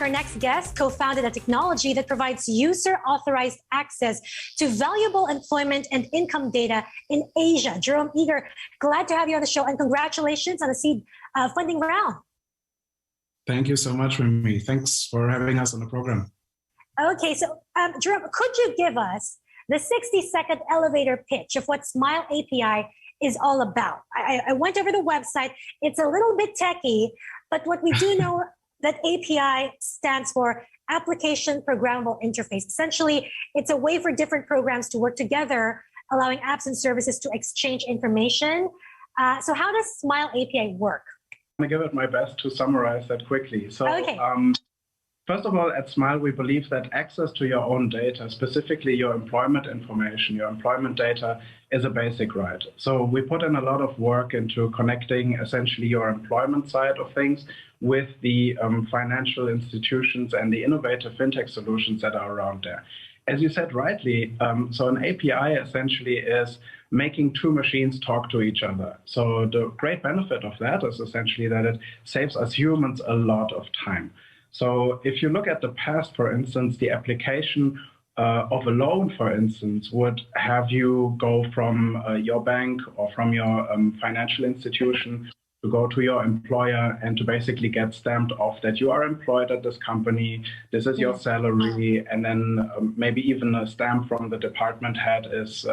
Our next guest co-founded a technology that provides user-authorized access to valuable employment and income data in Asia. Jerome Eger, glad to have you on the show, and congratulations on the seed funding round. Thank you so much, Remy. Thanks for having us on the program. Okay, so Jerome, could you give us the 60-second elevator pitch of what Smile API is all about? I went over the website. It's a little bit techy, but what we do know that API stands for Application Programmable Interface. Essentially, it's a way for different programs to work together, allowing apps and services to exchange information. So how does Smile API work? I'm going to give it my best to summarize that quickly. So, okay. First of all, at Smile, we believe that access to your own data, specifically your employment information, your employment data, is a basic right. So we put in a lot of work into connecting essentially your employment side of things with the financial institutions and the innovative fintech solutions that are around there. As you said rightly, so an API essentially is making two machines talk to each other. So the great benefit of that is essentially that it saves us humans a lot of time. So if you look at the past, for instance, the application of a loan, for instance, would have you go from your bank or from your financial institution to go to your employer and to basically get stamped off that you are employed at this company, this is your salary, and then maybe even a stamp from the department head is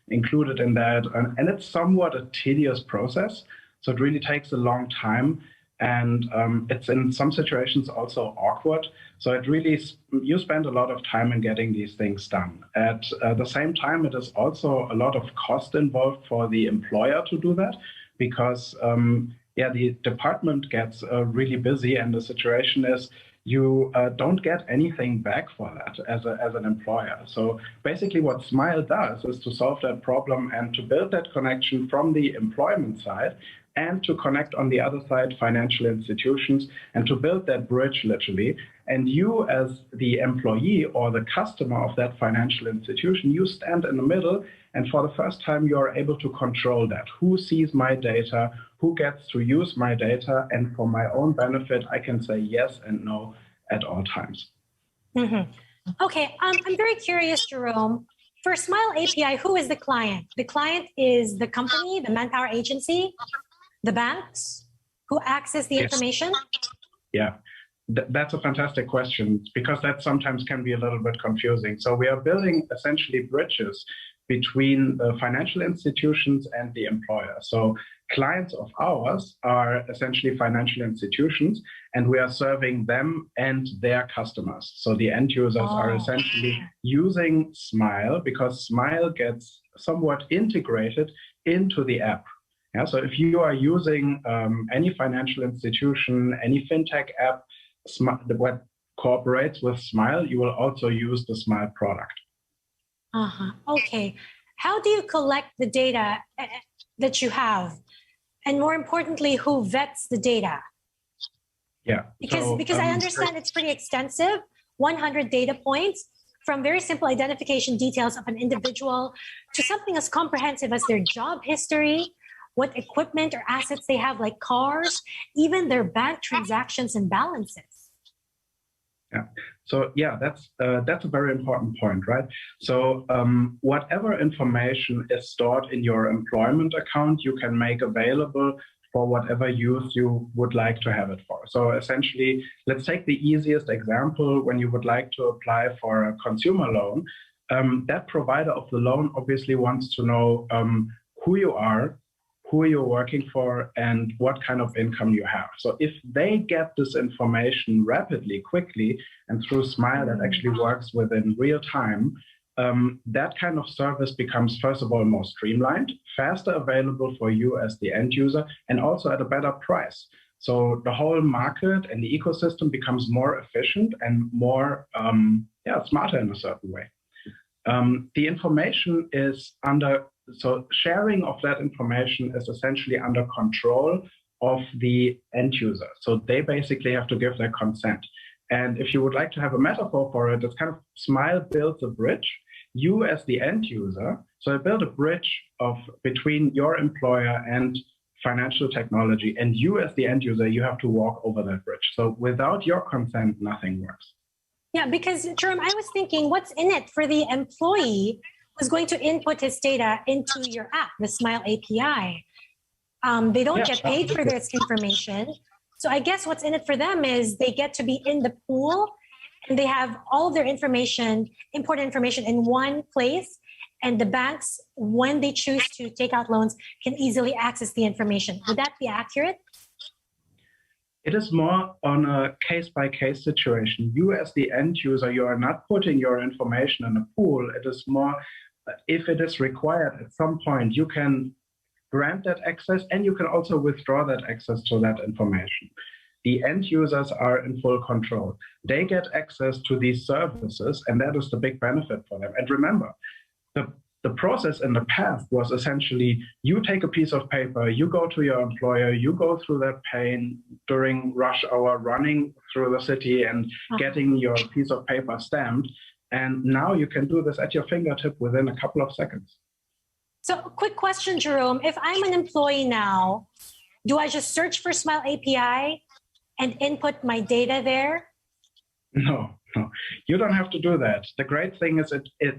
included in that. And it's somewhat a tedious process, so it really takes a long time. And it's in some situations also awkward. So it really, you spend a lot of time in getting these things done. At the same time, it is also a lot of cost involved for the employer to do that, because the department gets really busy, and the situation is you don't get anything back for that as an employer. So basically what Smile does is to solve that problem and to build that connection from the employment side, and to connect on the other side financial institutions, and to build that bridge literally. And you as the employee or the customer of that financial institution, you stand in the middle, and for the first time you are able to control that. Who sees my data? Who gets to use my data? And for my own benefit, I can say yes and no at all times. Mm-hmm. Okay, I'm very curious, Jerome. For Smile API, who is the client? The client is the company, the manpower agency, the banks who access the information? Yeah, that's a fantastic question, because that sometimes can be a little bit confusing. So we are building essentially bridges between the financial institutions and the employer. So clients of ours are essentially financial institutions, and we are serving them and their customers. So the end users are essentially using Smile, because Smile gets somewhat integrated into the app. Yeah, so if you are using any financial institution, any fintech app that cooperates with Smile, you will also use the Smile product. Okay. How do you collect the data that you have? And more importantly, who vets the data? Yeah. Because I understand it's pretty extensive, 100 data points, from very simple identification details of an individual to something as comprehensive as their job history, what equipment or assets they have, like cars, even their bank transactions and balances. Yeah. So yeah, that's a very important point, right? So whatever information is stored in your employment account, you can make available for whatever use you would like to have it for. So essentially, let's take the easiest example. When you would like to apply for a consumer loan, that provider of the loan obviously wants to know who you are, who you're working for, and what kind of income you have. So if they get this information rapidly, quickly, and through Smile that actually works within real time, that kind of service becomes, first of all, more streamlined, faster available for you as the end user, and also at a better price. So the whole market and the ecosystem becomes more efficient and more smarter in a certain way. The information is so sharing of that information is essentially under control of the end user. So they basically have to give their consent. And if you would like to have a metaphor for it, it's kind of Smile builds a bridge. You as the end user, so I build a bridge between your employer and financial technology, and you as the end user, you have to walk over that bridge. So without your consent, nothing works. Yeah, because Jerome, I was thinking, what's in it for the employee who's going to input his data into your app, the Smile API? They don't get paid for this information. So I guess what's in it for them is they get to be in the pool and they have all of their information, important information in one place. And the banks, when they choose to take out loans, can easily access the information. Would that be accurate? It is more on a case-by-case situation. You as the end user, you are not putting your information in a pool. It is more, if it is required at some point, you can grant that access and you can also withdraw that access to that information. The end users are in full control. They get access to these services, and that is the big benefit for them. And remember, the process in the past was essentially you take a piece of paper, you go to your employer, you go through that pain during rush hour, running through the city and getting your piece of paper stamped. And now you can do this at your fingertip within a couple of seconds. So quick question, Jerome. If I'm an employee now, do I just search for Smile API and input my data there? No, you don't have to do that. The great thing is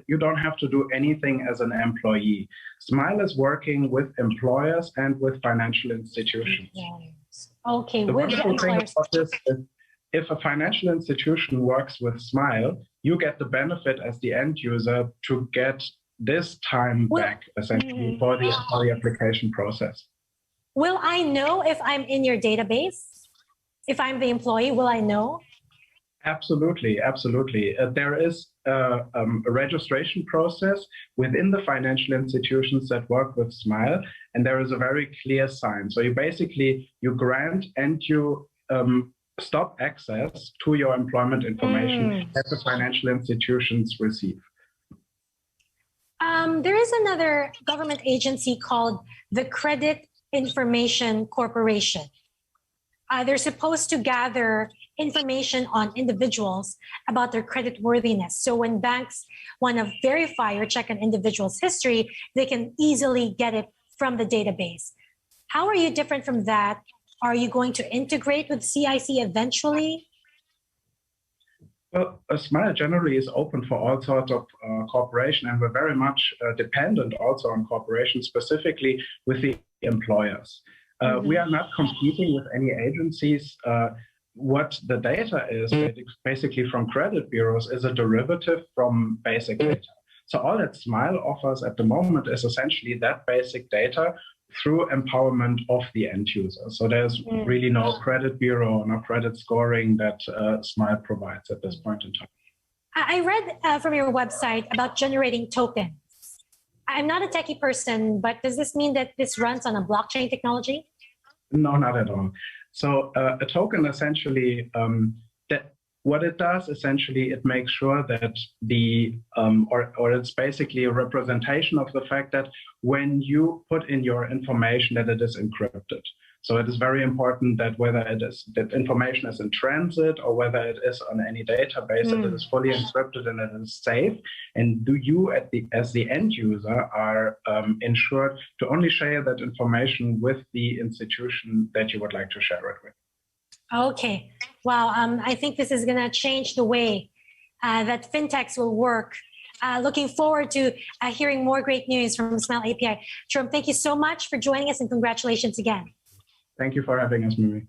you don't have to do anything as an employee. Smile is working with employers and with financial institutions. Yes. Okay, the with the wonderful thing employers. about this is if a financial institution works with Smile, you get the benefit as the end user to get this time back, essentially, for the application process. Will I know if I'm in your database? If I'm the employee, will I know? Absolutely, absolutely. There is a registration process within the financial institutions that work with Smile, and there is a very clear sign. So you grant and you stop access to your employment information that the financial institutions receive. There is another government agency called the Credit Information Corporation. They're supposed to gather information on individuals about their credit worthiness. So when banks want to verify or check an individual's history, they can easily get it from the database. How are you different from that? Are you going to integrate with CIC eventually? Well, Smile generally is open for all sorts of cooperation, and we're very much dependent also on cooperation, specifically with the employers. We are not competing with any agencies. What the data is, basically from credit bureaus, is a derivative from basic data. So all that Smile offers at the moment is essentially that basic data through empowerment of the end user. So there's really no credit bureau, no credit scoring that Smile provides at this point in time. I read from your website about generating tokens. I'm not a techie person, but does this mean that this runs on a blockchain technology? No, not at all. So a token essentially, what it does essentially, it makes sure that or it's basically a representation of the fact that when you put in your information that it is encrypted. So it is very important that whether that information is in transit or whether it is on any database, that it is fully encrypted and it is safe. And you as the end user are ensured to only share that information with the institution that you would like to share it with. Okay. Wow. I think this is going to change the way that fintechs will work. Looking forward to hearing more great news from Smile API. Jerome, thank you so much for joining us and congratulations again. Thank you for having us, Mimi.